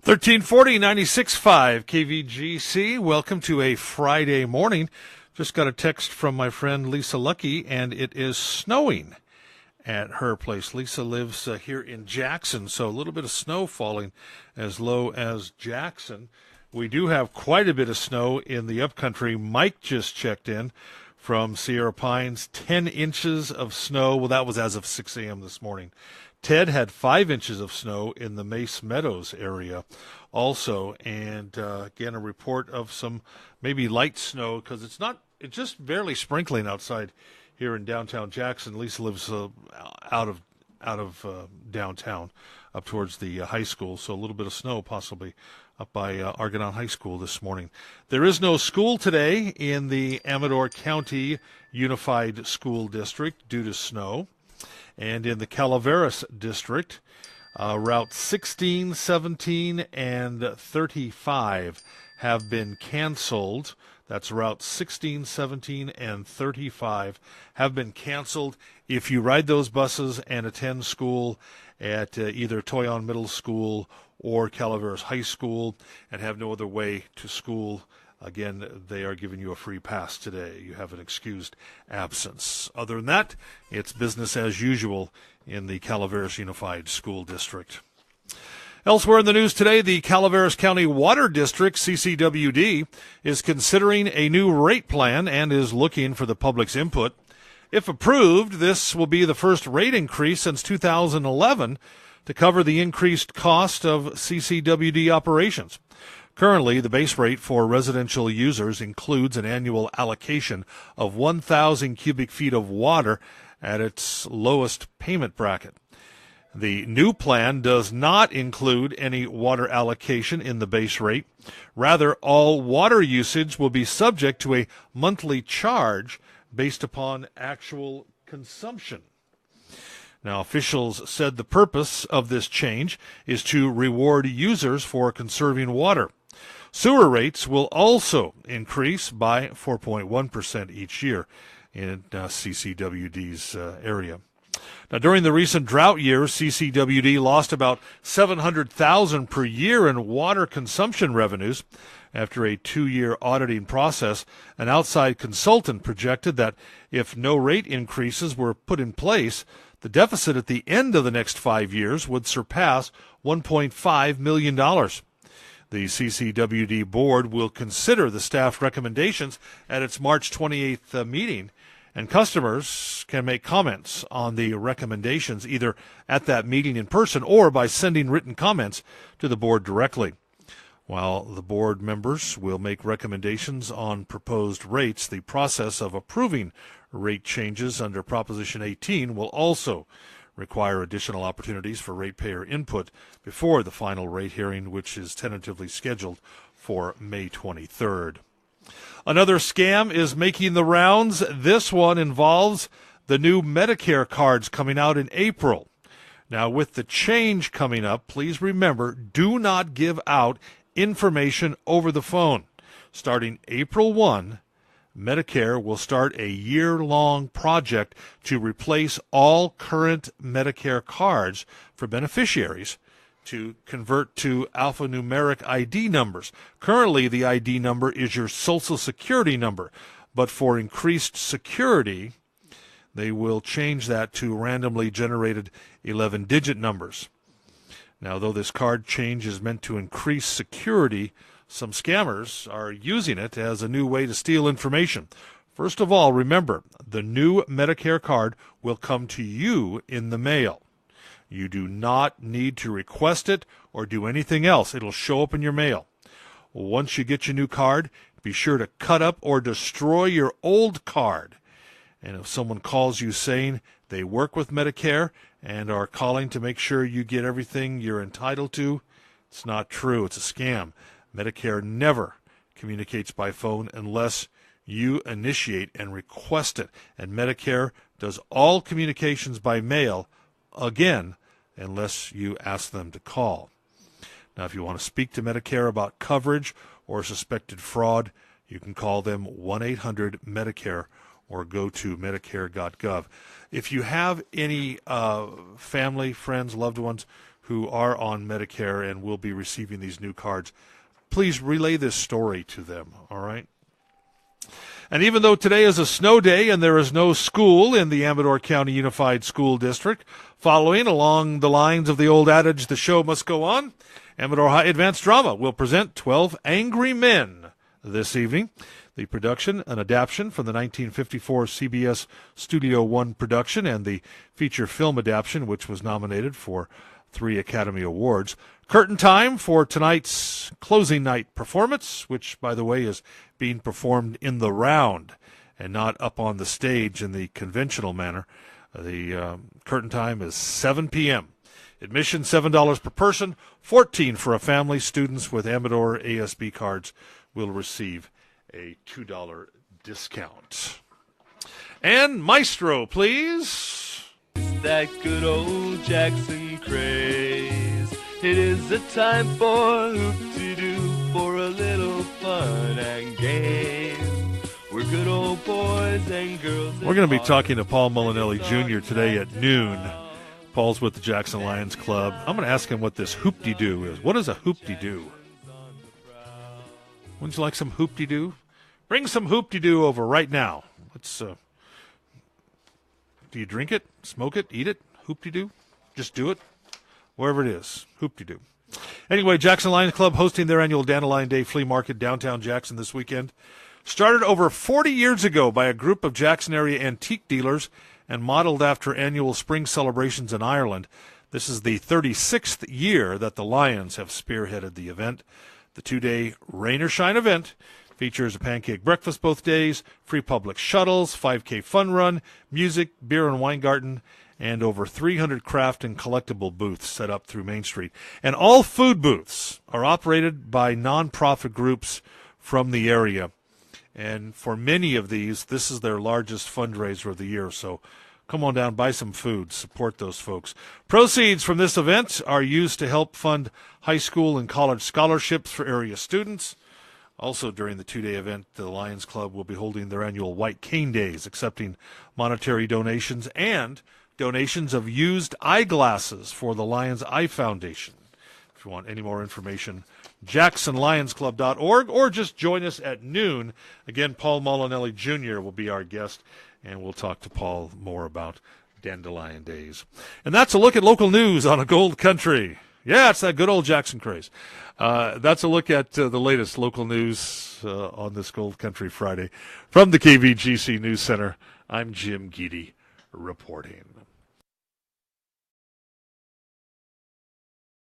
1340 96.5 KVGC. Welcome to a Friday morning. Just got a text from my friend Lisa Lucky, and it is snowing at her place. Lisa lives here in Jackson, so a little bit of snow falling as low as Jackson. We do have quite a bit of snow in the upcountry. Mike just checked in from Sierra Pines, 10 inches of snow. Well, that was as of 6 a.m. this morning. Ted had 5 inches of snow in the Mace Meadows area also. And again, a report of some maybe light snow because it's just barely sprinkling outside here in downtown Jackson. Lisa lives out of downtown up towards the high school, so a little bit of snow possibly up by Argonaut High School this morning. There is no school today in the Amador County Unified School District due to snow. And in the Calaveras District, Route 16, 17, and 35 have been canceled. That's Route 16, 17, and 35 have been canceled. If you ride those buses and attend school at either Toyon Middle School or Calaveras High School and have no other way to school, again, they are giving you a free pass today. You have an excused absence. Other than that, it's business as usual in the Calaveras Unified School District. Elsewhere in the news today, the Calaveras County Water District, CCWD, is considering a new rate plan and is looking for the public's input. If approved, this will be the first rate increase since 2011 to cover the increased cost of CCWD operations. Currently, the base rate for residential users includes an annual allocation of 1,000 cubic feet of water at its lowest payment bracket. The new plan does not include any water allocation in the base rate. Rather, all water usage will be subject to a monthly charge based upon actual consumption. Now, officials said the purpose of this change is to reward users for conserving water. Sewer rates will also increase by 4.1% each year in CCWD's area. Now, during the recent drought years, CCWD lost about $700,000 per year in water consumption revenues. After a 2-year auditing process, an outside consultant projected that if no rate increases were put in place, the deficit at the end of the next 5 years would surpass $1.5 million. The CCWD board will consider the staff recommendations at its March 28th meeting, and customers can make comments on the recommendations either at that meeting in person or by sending written comments to the board directly. While the board members will make recommendations on proposed rates, the process of approving rate changes under Proposition 18 will also require additional opportunities for ratepayer input before the final rate hearing, which is tentatively scheduled for May 23rd. Another scam is making the rounds. This one involves the new Medicare cards coming out in April. Now, with the change coming up, please remember, do not give out information over the phone. Starting April 1, Medicare will start a year-long project to replace all current Medicare cards for beneficiaries to convert to alphanumeric ID numbers. Currently, the ID number is your Social Security number, but for increased security, they will change that to randomly generated 11-digit numbers. Now, though this card change is meant to increase security, some scammers are using it as a new way to steal information. First of all, remember, the new Medicare card will come to you in the mail. You do not need to request it or do anything else. It'll show up in your mail. Once you get your new card, be sure to cut up or destroy your old card. And if someone calls you saying they work with Medicare and are calling to make sure you get everything you're entitled to, it's not true. It's a scam. Medicare never communicates by phone unless you initiate and request it. And Medicare does all communications by mail, again, unless you ask them to call. Now, if you want to speak to Medicare about coverage or suspected fraud, you can call them 1-800-MEDICARE or go to Medicare.gov. If you have any family, friends, loved ones who are on Medicare and will be receiving these new cards, please relay this story to them, all right? And even though today is a snow day and there is no school in the Amador County Unified School District, following along the lines of the old adage, the show must go on, Amador High Advanced Drama will present 12 Angry Men this evening. The production, an adaptation from the 1954 CBS Studio One production and the feature film adaptation, which was nominated for 3 Academy Awards. Curtain time for tonight's closing night performance, which, by the way, is being performed in the round and not up on the stage in the conventional manner. The curtain time is 7 p.m. Admission $7 per person, $14 for a family. Students with Amador ASB cards will receive a $2 discount. And Maestro, please. That good old Jackson craze. It is a time for hoop-de-doo, for a little fun and game. We're good old boys and girls. We're going to be talking to Paul Molinelli Jr. today at noon. Paul's with the Jackson Lions Club. I'm going to ask him what this hoop-de-doo is. What is a hoop-de-doo? Wouldn't you like some hoop-de-doo? Bring some hoop-de-doo over right now. Let's. Do you drink it, smoke it, eat it? Hoop-de-doo? Just do it. Wherever it is. Hoop-de-doo. Anyway, Jackson Lions Club hosting their annual Dandelion Day Flea Market downtown Jackson this weekend. Started over 40 years ago by a group of Jackson area antique dealers and modeled after annual spring celebrations in Ireland. This is the 36th year that the Lions have spearheaded the event. The 2-day rain or shine event features a pancake breakfast both days, free public shuttles, 5K fun run, music, beer and wine garden, and over 300 craft and collectible booths set up through Main Street. And all food booths are operated by nonprofit groups from the area. And for many of these, this is their largest fundraiser of the year. So come on down, buy some food, support those folks. Proceeds from this event are used to help fund high school and college scholarships for area students. Also, during the 2-day event, the Lions Club will be holding their annual White Cane Days, accepting monetary donations and donations of used eyeglasses for the Lions Eye Foundation. If you want any more information, jacksonlionsclub.org, or just join us at noon. Again, Paul Molinelli Jr. will be our guest, and we'll talk to Paul more about Dandelion Days. And that's a look at local news on a Gold Country. Yeah, it's that good old Jackson craze. That's a look at the latest local news on this Gold Country Friday. From the KVGC News Center, I'm Jim Geedy reporting.